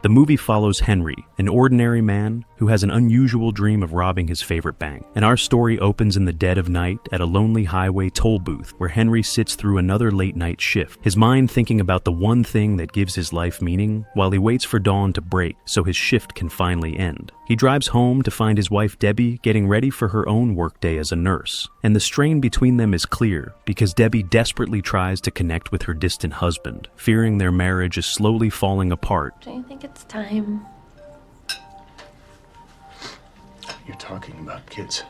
The movie follows Henry, an ordinary man who has an unusual dream of robbing his favorite bank. And our story opens in the dead of night at a lonely highway toll booth where Henry sits through another late-night shift, his mind thinking about the one thing that gives his life meaning while he waits for dawn to break so his shift can finally end. He drives home to find his wife Debbie getting ready for her own workday as a nurse. And the strain between them is clear because Debbie desperately tries to connect with her distant husband, fearing their marriage is slowly falling apart. Don't you think it's time? You're talking about kids.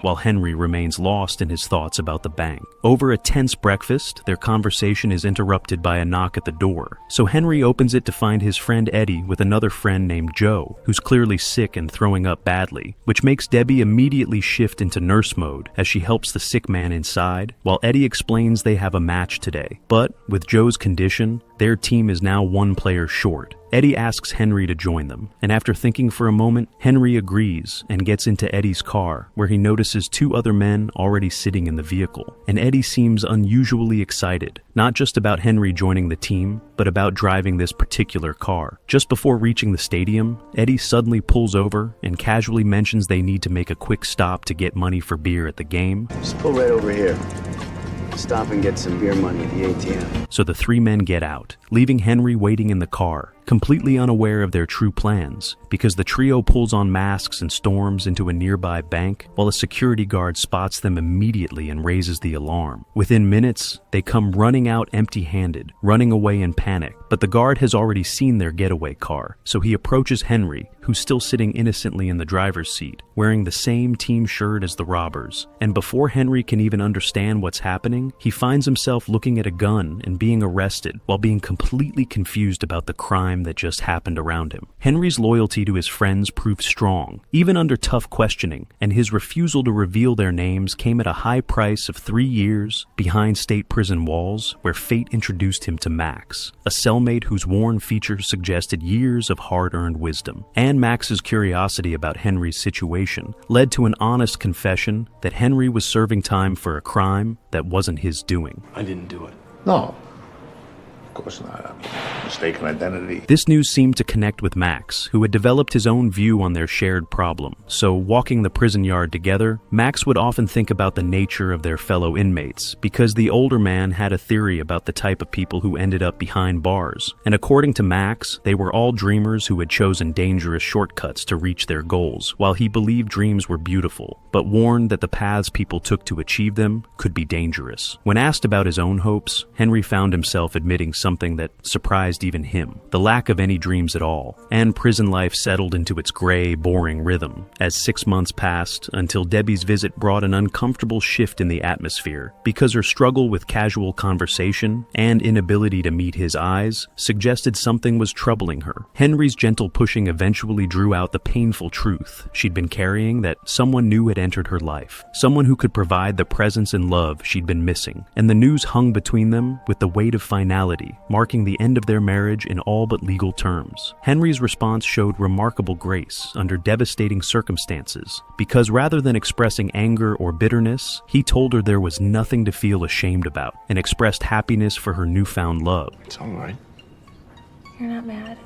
While Henry remains lost in his thoughts about the bank. Over a tense breakfast, their conversation is interrupted by a knock at the door. So Henry opens it to find his friend Eddie with another friend named Joe, who's clearly sick and throwing up badly, which makes Debbie immediately shift into nurse mode as she helps the sick man inside, while Eddie explains they have a match today. But with Joe's condition, their team is now one player short. Eddie asks Henry to join them, and after thinking for a moment, Henry agrees and gets into Eddie's car, where he notices two other men already sitting in the vehicle. And Eddie seems unusually excited, not just about Henry joining the team, but about driving this particular car. Just before reaching the stadium, Eddie suddenly pulls over and casually mentions they need to make a quick stop to get money for beer at the game. Just pull right over here. Stop and get some beer money at the ATM. So the three men get out, leaving Henry waiting in the car, completely unaware of their true plans, because the trio pulls on masks and storms into a nearby bank, while a security guard spots them immediately and raises the alarm. Within minutes, they come running out empty-handed, running away in panic, but the guard has already seen their getaway car, so he approaches Henry, who's still sitting innocently in the driver's seat, wearing the same team shirt as the robbers. And before Henry can even understand what's happening, he finds himself looking at a gun and being arrested while being completely confused about the crime that just happened around him. Henry's loyalty to his friends proved strong, even under tough questioning, and his refusal to reveal their names came at a high price of 3 years behind state prison walls, where fate introduced him to Max, a cellmate whose worn features suggested years of hard-earned wisdom. And Max's curiosity about Henry's situation led to an honest confession that Henry was serving time for a crime that wasn't his doing. I didn't do it. No. Of course not. Mistaken identity. This news seemed to connect with Max, who had developed his own view on their shared problem. So, walking the prison yard together, Max would often think about the nature of their fellow inmates, because the older man had a theory about the type of people who ended up behind bars. And according to Max, they were all dreamers who had chosen dangerous shortcuts to reach their goals, while he believed dreams were beautiful, but warned that the paths people took to achieve them could be dangerous. When asked about his own hopes, Henry found himself admitting something that surprised even him: the lack of any dreams at all. And prison life settled into its gray, boring rhythm, as 6 months passed until Debbie's visit brought an uncomfortable shift in the atmosphere, because her struggle with casual conversation and inability to meet his eyes suggested something was troubling her. Henry's gentle pushing eventually drew out the painful truth she'd been carrying, that someone new had entered her life, someone who could provide the presence and love she'd been missing. And the news hung between them with the weight of finality, marking the end of their marriage in all but legal terms. Henry's response showed remarkable grace under devastating circumstances, because rather than expressing anger or bitterness, he told her there was nothing to feel ashamed about, and expressed happiness for her newfound love. It's all right. You're not mad?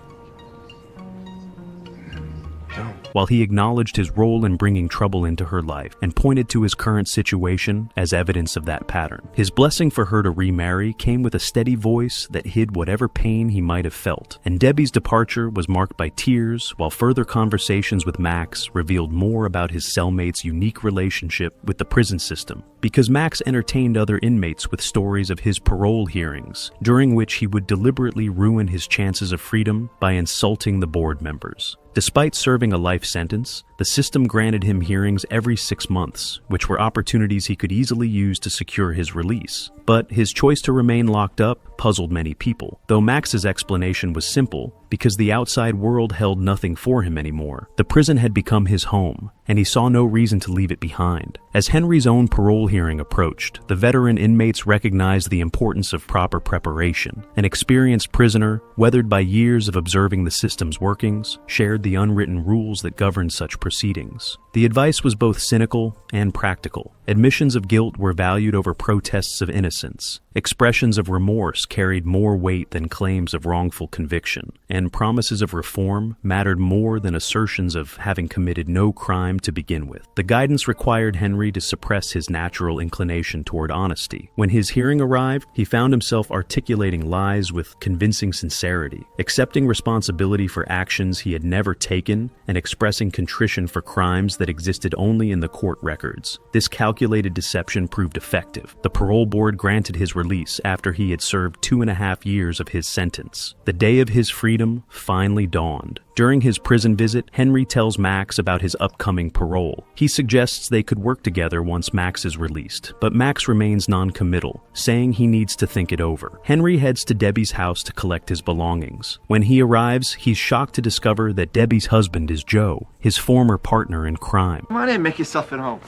No. While he acknowledged his role in bringing trouble into her life and pointed to his current situation as evidence of that pattern. His blessing for her to remarry came with a steady voice that hid whatever pain he might have felt. And Debbie's departure was marked by tears, while further conversations with Max revealed more about his cellmate's unique relationship with the prison system. Because Max entertained other inmates with stories of his parole hearings, during which he would deliberately ruin his chances of freedom by insulting the board members. Despite serving a life sentence, the system granted him hearings every 6 months, which were opportunities he could easily use to secure his release. But his choice to remain locked up puzzled many people, though Max's explanation was simple: because the outside world held nothing for him anymore. The prison had become his home, and he saw no reason to leave it behind. As Henry's own parole hearing approached, the veteran inmates recognized the importance of proper preparation. An experienced prisoner, weathered by years of observing the system's workings, shared the unwritten rules that governed such proceedings. The advice was both cynical and practical. Admissions of guilt were valued over protests of innocence, Expressions of remorse carried more weight than claims of wrongful conviction, and promises of reform mattered more than assertions of having committed no crime to begin with. The guidance required Henry to suppress his natural inclination toward honesty. When his hearing arrived, he found himself articulating lies with convincing sincerity, accepting responsibility for actions he had never taken, and expressing contrition for crimes that existed only in the court records. This calculated deception proved effective. The parole board granted his release after he had served 2.5 years of his sentence. The day of his freedom finally dawned. During his prison visit, Henry tells Max about his upcoming parole. He suggests they could work together once Max is released, but Max remains non-committal, saying he needs to think it over. Henry heads to Debbie's house to collect his belongings. When he arrives, he's shocked to discover that Debbie's husband is Joe, his former partner in crime. Come on in, make yourself at home.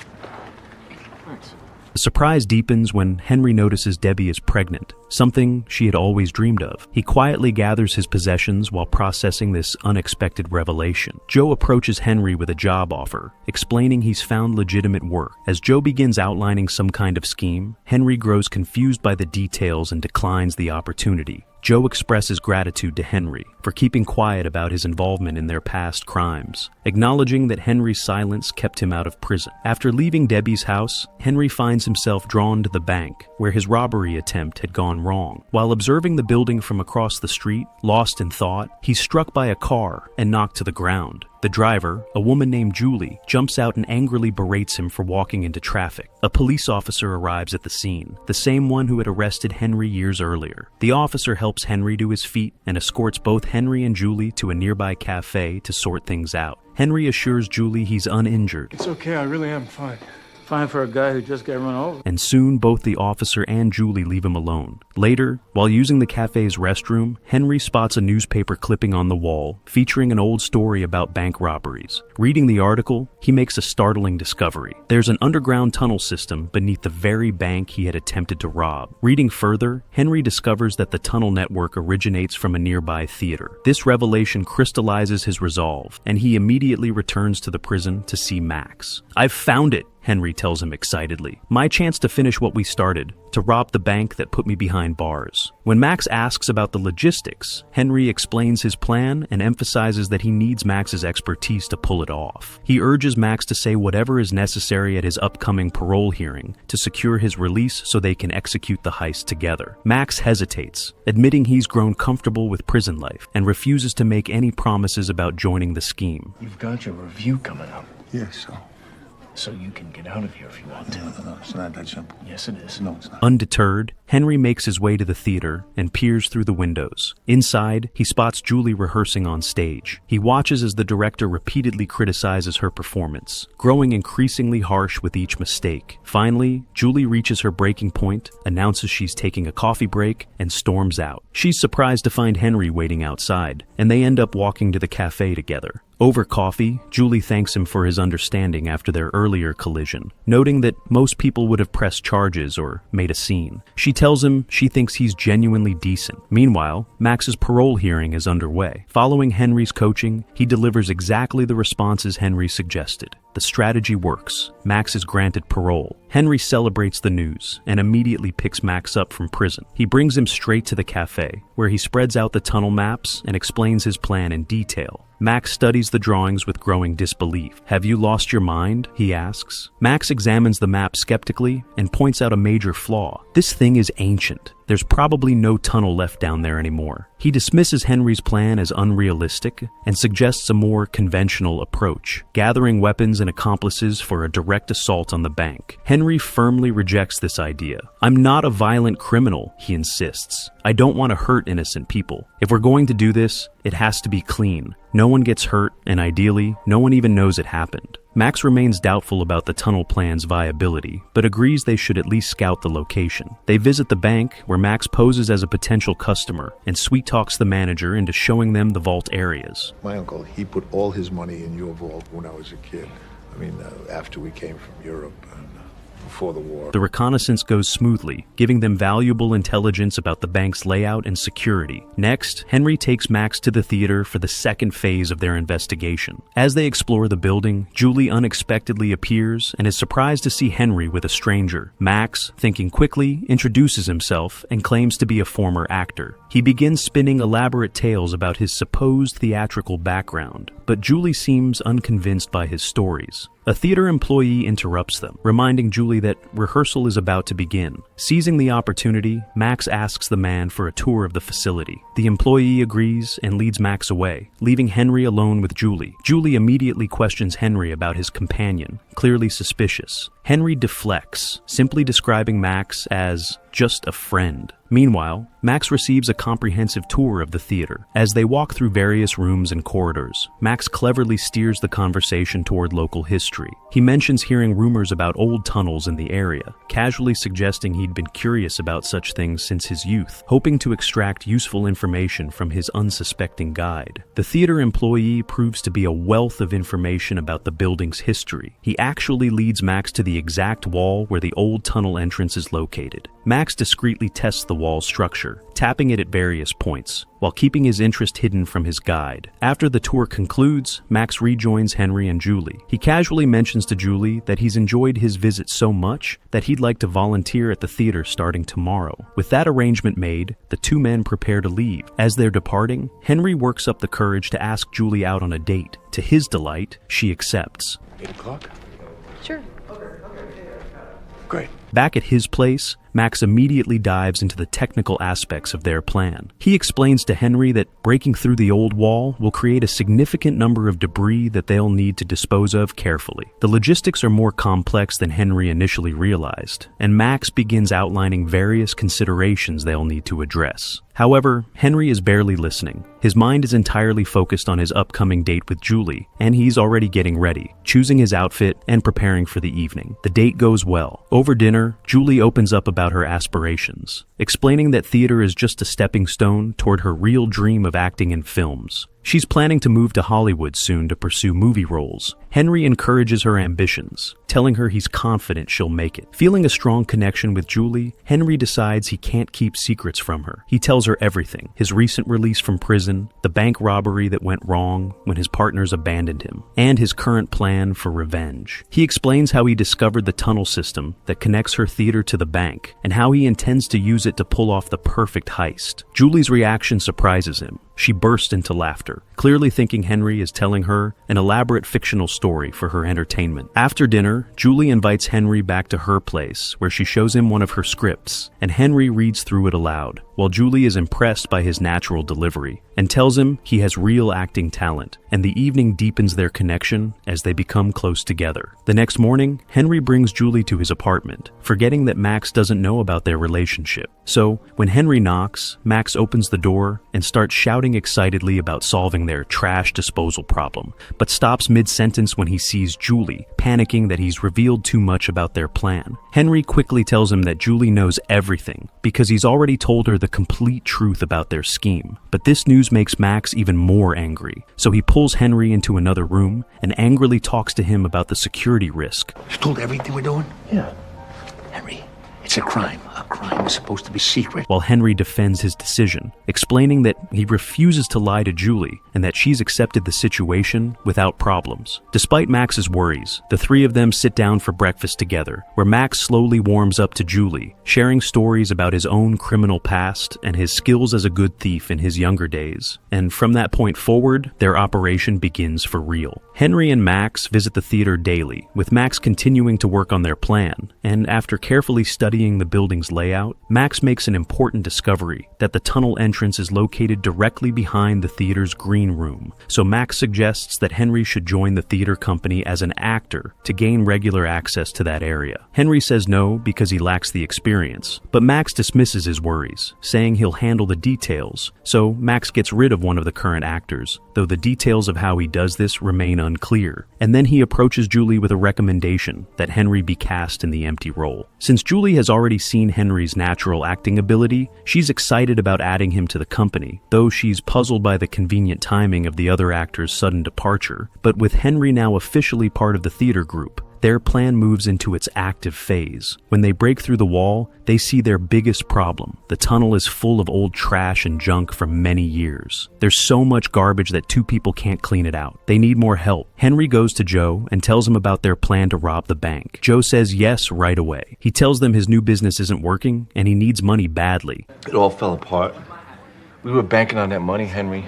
Thanks. The surprise deepens when Henry notices Debbie is pregnant, something she had always dreamed of. He quietly gathers his possessions while processing this unexpected revelation. Joe approaches Henry with a job offer, explaining he's found legitimate work. As Joe begins outlining some kind of scheme, Henry grows confused by the details and declines the opportunity. Joe expresses gratitude to Henry for keeping quiet about his involvement in their past crimes, acknowledging that Henry's silence kept him out of prison. After leaving Debbie's house, Henry finds himself drawn to the bank, where his robbery attempt had gone wrong. While observing the building from across the street, lost in thought, he's struck by a car and knocked to the ground. The driver, a woman named Julie, jumps out and angrily berates him for walking into traffic. A police officer arrives at the scene, the same one who had arrested Henry years earlier. The officer helps Henry to his feet and escorts both Henry and Julie to a nearby cafe to sort things out. Henry assures Julie he's uninjured. It's okay, I really am fine. Fine for a guy who just got run over. And soon both the officer and Julie leave him alone. Later, while using the cafe's restroom, Henry spots a newspaper clipping on the wall featuring an old story about bank robberies. Reading the article, he makes a startling discovery. There's an underground tunnel system beneath the very bank he had attempted to rob. Reading further, Henry discovers that the tunnel network originates from a nearby theater. This revelation crystallizes his resolve, and he immediately returns to the prison to see Max. "I've found it," Henry tells him excitedly. "My chance to finish what we started, to rob the bank that put me behind bars." When Max asks about the logistics, Henry explains his plan and emphasizes that he needs Max's expertise to pull it off. He urges Max to say whatever is necessary at his upcoming parole hearing to secure his release so they can execute the heist together. Max hesitates, admitting he's grown comfortable with prison life and refuses to make any promises about joining the scheme. You've got your review coming up, Yeah, so you can get out of here if you want to. no, it's not that simple. Yes, it is. No, it's not. Undeterred, Henry makes his way to the theater and peers through the windows. Inside, he spots Julie rehearsing on stage. He watches as the director repeatedly criticizes her performance, growing increasingly harsh with each mistake. Finally, Julie reaches her breaking point, announces she's taking a coffee break, and storms out. She's surprised to find Henry waiting outside, and they end up walking to the cafe together. Over coffee, Julie thanks him for his understanding after their earlier collision, noting that most people would have pressed charges or made a scene. She tells him she thinks he's genuinely decent. Meanwhile, Max's parole hearing is underway. Following Henry's coaching, he delivers exactly the responses Henry suggested. The strategy works. Max is granted parole. Henry celebrates the news and immediately picks Max up from prison. He brings him straight to the cafe, where he spreads out the tunnel maps and explains his plan in detail. Max studies the drawings with growing disbelief. "Have you lost your mind?" he asks. Max examines the map skeptically and points out a major flaw. "This thing is ancient. There's probably no tunnel left down there anymore." He dismisses Henry's plan as unrealistic and suggests a more conventional approach, gathering weapons and accomplices for a direct assault on the bank. Henry firmly rejects this idea. "I'm not a violent criminal," he insists. "I don't want to hurt innocent people. If we're going to do this, it has to be clean. No one gets hurt, and ideally, no one even knows it happened." Max remains doubtful about the tunnel plan's viability, but agrees they should at least scout the location. They visit the bank, where Max poses as a potential customer and sweet-talks the manager into showing them the vault areas. My uncle, he put all his money in your vault when I was a kid. I mean, after we came from Europe. And, before the war. The reconnaissance goes smoothly, giving them valuable intelligence about the bank's layout and security. Next, Henry takes Max to the theater for the second phase of their investigation. As they explore the building, Julie unexpectedly appears and is surprised to see Henry with a stranger. Max, thinking quickly, introduces himself and claims to be a former actor. He begins spinning elaborate tales about his supposed theatrical background, but Julie seems unconvinced by his stories. A theater employee interrupts them, reminding Julie that rehearsal is about to begin. Seizing the opportunity, Max asks the man for a tour of the facility. The employee agrees and leads Max away, leaving Henry alone with Julie. Julie immediately questions Henry about his companion, clearly suspicious. Henry deflects, simply describing Max as just a friend. Meanwhile, Max receives a comprehensive tour of the theater. As they walk through various rooms and corridors, Max cleverly steers the conversation toward local history. He mentions hearing rumors about old tunnels in the area, casually suggesting he'd been curious about such things since his youth, hoping to extract useful information from his unsuspecting guide. The theater employee proves to be a wealth of information about the building's history. He actually leads Max to the exact wall where the old tunnel entrance is located. Max discreetly tests the wall structure, tapping it at various points, while keeping his interest hidden from his guide. After the tour concludes, Max rejoins Henry and Julie. He casually mentions to Julie that he's enjoyed his visit so much that he'd like to volunteer at the theater starting tomorrow. With that arrangement made, the two men prepare to leave. As they're departing, Henry works up the courage to ask Julie out on a date. To his delight, she accepts. 8 o'clock? Sure. Great. Back at his place, Max immediately dives into the technical aspects of their plan. He explains to Henry that breaking through the old wall will create a significant number of debris that they'll need to dispose of carefully. The logistics are more complex than Henry initially realized, and Max begins outlining various considerations they'll need to address. However, Henry is barely listening. His mind is entirely focused on his upcoming date with Julie, and he's already getting ready, choosing his outfit and preparing for the evening. The date goes well. Over dinner, Julie opens up about her aspirations, explaining that theater is just a stepping stone toward her real dream of acting in films. She's planning to move to Hollywood soon to pursue movie roles. Henry encourages her ambitions, telling her he's confident she'll make it. Feeling a strong connection with Julie, Henry decides he can't keep secrets from her. He tells her everything: his recent release from prison, the bank robbery that went wrong when his partners abandoned him, and his current plan for revenge. He explains how he discovered the tunnel system that connects her theater to the bank, and how he intends to use it to pull off the perfect heist. Julie's reaction surprises him. She bursts into laughter, clearly thinking Henry is telling her an elaborate fictional story for her entertainment. After dinner, Julie invites Henry back to her place, where she shows him one of her scripts, and Henry reads through it aloud, while Julie is impressed by his natural delivery, and tells him he has real acting talent, and the evening deepens their connection as they become close together. The next morning, Henry brings Julie to his apartment, forgetting that Max doesn't know about their relationship. So, when Henry knocks, Max opens the door and starts shouting excitedly about solving their trash disposal problem, but stops mid-sentence when he sees Julie, panicking that he's revealed too much about their plan. Henry quickly tells him that Julie knows everything, because he's already told her the complete truth about their scheme. But this news makes Max even more angry, so he pulls Henry into another room and angrily talks to him about the security risk. You told everything we're doing? Yeah. Henry, it's a crime. A crime is supposed to be secret. While Henry defends his decision, explaining that he refuses to lie to Julie and that she's accepted the situation without problems. Despite Max's worries, the three of them sit down for breakfast together, where Max slowly warms up to Julie, sharing stories about his own criminal past and his skills as a good thief in his younger days. And from that point forward, their operation begins for real. Henry and Max visit the theater daily, with Max continuing to work on their plan, and after carefully studying the building's layout, Max makes an important discovery that the tunnel entrance is located directly behind the theater's green room. So Max suggests that Henry should join the theater company as an actor to gain regular access to that area. Henry says no because he lacks the experience, but Max dismisses his worries, saying he'll handle the details. So Max gets rid of one of the current actors, though the details of how he does this remain unclear. And then he approaches Julie with a recommendation that Henry be cast in the empty role. Since Julie has already seen Henry's natural acting ability, she's excited about adding him to the company, though she's puzzled by the convenient timing of the other actor's sudden departure. But with Henry now officially part of the theater group, their plan moves into its active phase. When they break through the wall, they see their biggest problem. The tunnel is full of old trash and junk from many years. There's so much garbage that two people can't clean it out. They need more help. Henry goes to Joe and tells him about their plan to rob the bank. Joe says yes right away. He tells them his new business isn't working and he needs money badly. It all fell apart. We were banking on that money, Henry.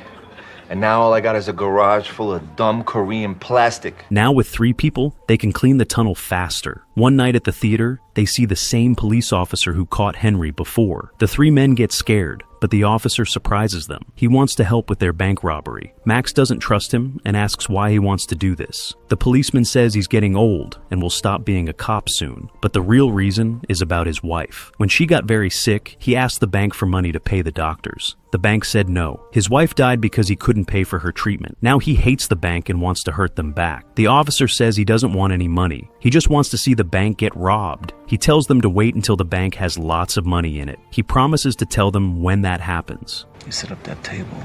And now all I got is a garage full of dumb Korean plastic. Now with 3 people, they can clean the tunnel faster. One night at the theater, they see the same police officer who caught Henry before. The 3 men get scared, but the officer surprises them. He wants to help with their bank robbery. Max doesn't trust him and asks why he wants to do this. The policeman says he's getting old and will stop being a cop soon, but the real reason is about his wife. When she got very sick, he asked the bank for money to pay the doctors. The bank said no. His wife died because he couldn't pay for her treatment. Now he hates the bank and wants to hurt them back. The officer says he doesn't want any money. He just wants to see the bank get robbed. He tells them to wait until the bank has lots of money in it. He promises to tell them when that happens. You set up that table.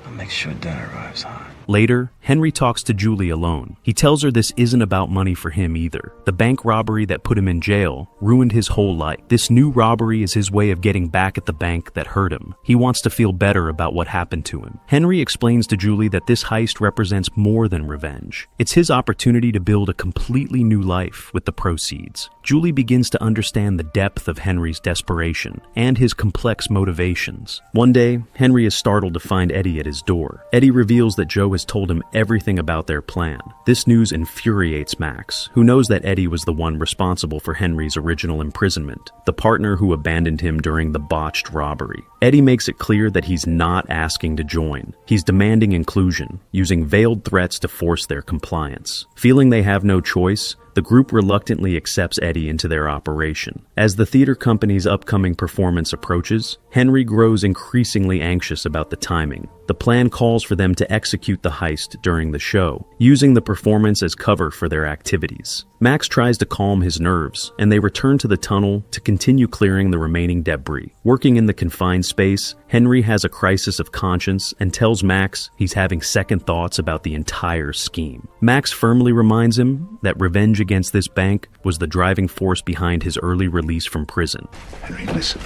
I'll make sure dinner arrives hot. Later, Henry talks to Julie alone. He tells her this isn't about money for him either. The bank robbery that put him in jail ruined his whole life. This new robbery is his way of getting back at the bank that hurt him. He wants to feel better about what happened to him. Henry explains to Julie that this heist represents more than revenge. It's his opportunity to build a completely new life with the proceeds. Julie begins to understand the depth of Henry's desperation and his complex motivations. One day, Henry is startled to find Eddie at his door. Eddie reveals that Joe has told him everything about their plan. This news infuriates Max, who knows that Eddie was the one responsible for Henry's original imprisonment, the partner who abandoned him during the botched robbery. Eddie makes it clear that he's not asking to join. He's demanding inclusion, using veiled threats to force their compliance. Feeling they have no choice, the group reluctantly accepts Eddie into their operation. As the theater company's upcoming performance approaches, Henry grows increasingly anxious about the timing. The plan calls for them to execute the heist during the show, using the performance as cover for their activities. Max tries to calm his nerves, and they return to the tunnel to continue clearing the remaining debris. Working in the confined space, Henry has a crisis of conscience and tells Max he's having second thoughts about the entire scheme. Max firmly reminds him that revenge against this bank was the driving force behind his early release from prison. Henry, listen.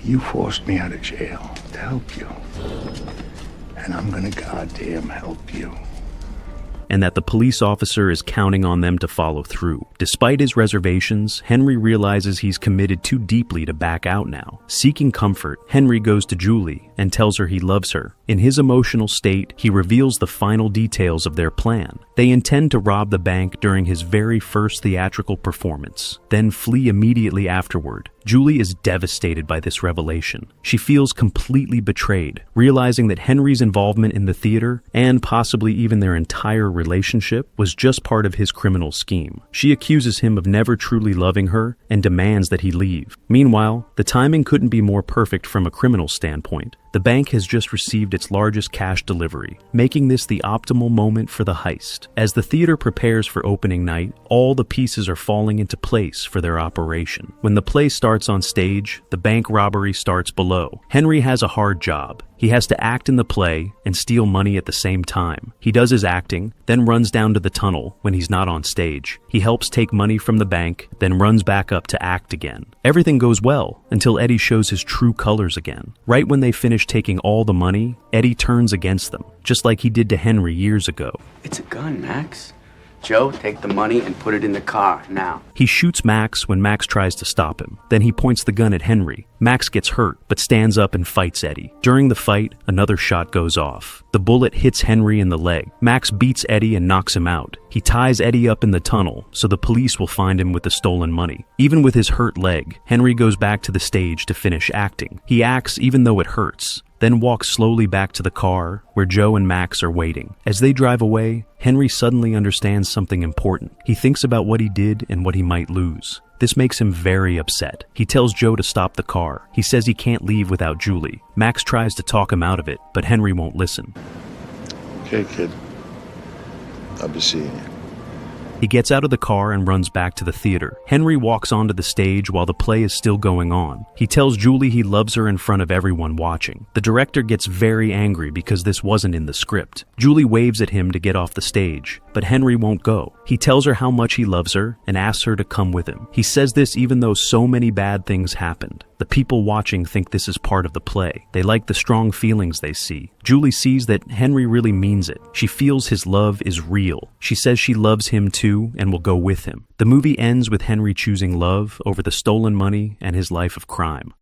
You forced me out of jail to help you. And I'm gonna goddamn help you. And that the police officer is counting on them to follow through. Despite his reservations, Henry realizes he's committed too deeply to back out now. Seeking comfort, Henry goes to Julie and tells her he loves her. In his emotional state, he reveals the final details of their plan. They intend to rob the bank during his very first theatrical performance, then flee immediately afterward. Julie is devastated by this revelation. She feels completely betrayed, realizing that Henry's involvement in the theater, and possibly even their entire relationship, was just part of his criminal scheme. She accuses him of never truly loving her and demands that he leave. Meanwhile, the timing couldn't be more perfect from a criminal standpoint. The bank has just received its largest cash delivery, making this the optimal moment for the heist. As the theater prepares for opening night, all the pieces are falling into place for their operation. When the play starts on stage, the bank robbery starts below. Henry has a hard job. He has to act in the play and steal money at the same time. He does his acting, then runs down to the tunnel when he's not on stage. He helps take money from the bank, then runs back up to act again. Everything goes well until Eddie shows his true colors again. Right when they finish taking all the money, Eddie turns against them, just like he did to Henry years ago. It's a gun, Max. Joe, take the money and put it in the car, now. He shoots Max when Max tries to stop him. Then he points the gun at Henry. Max gets hurt, but stands up and fights Eddie. During the fight, another shot goes off. The bullet hits Henry in the leg. Max beats Eddie and knocks him out. He ties Eddie up in the tunnel, so the police will find him with the stolen money. Even with his hurt leg, Henry goes back to the stage to finish acting. He acts even though it hurts, then walks slowly back to the car where Joe and Max are waiting. As they drive away, Henry suddenly understands something important. He thinks about what he did and what he might lose. This makes him very upset. He tells Joe to stop the car. He says he can't leave without Julie. Max tries to talk him out of it, but Henry won't listen. Okay, kid. I'll be seeing you. He gets out of the car and runs back to the theater. Henry walks onto the stage while the play is still going on. He tells Julie he loves her in front of everyone watching. The director gets very angry because this wasn't in the script. Julie waves at him to get off the stage, but Henry won't go. He tells her how much he loves her and asks her to come with him. He says this even though so many bad things happened. The people watching think this is part of the play. They like the strong feelings they see. Julie sees that Henry really means it. She feels his love is real. She says she loves him too and will go with him. The movie ends with Henry choosing love over the stolen money and his life of crime.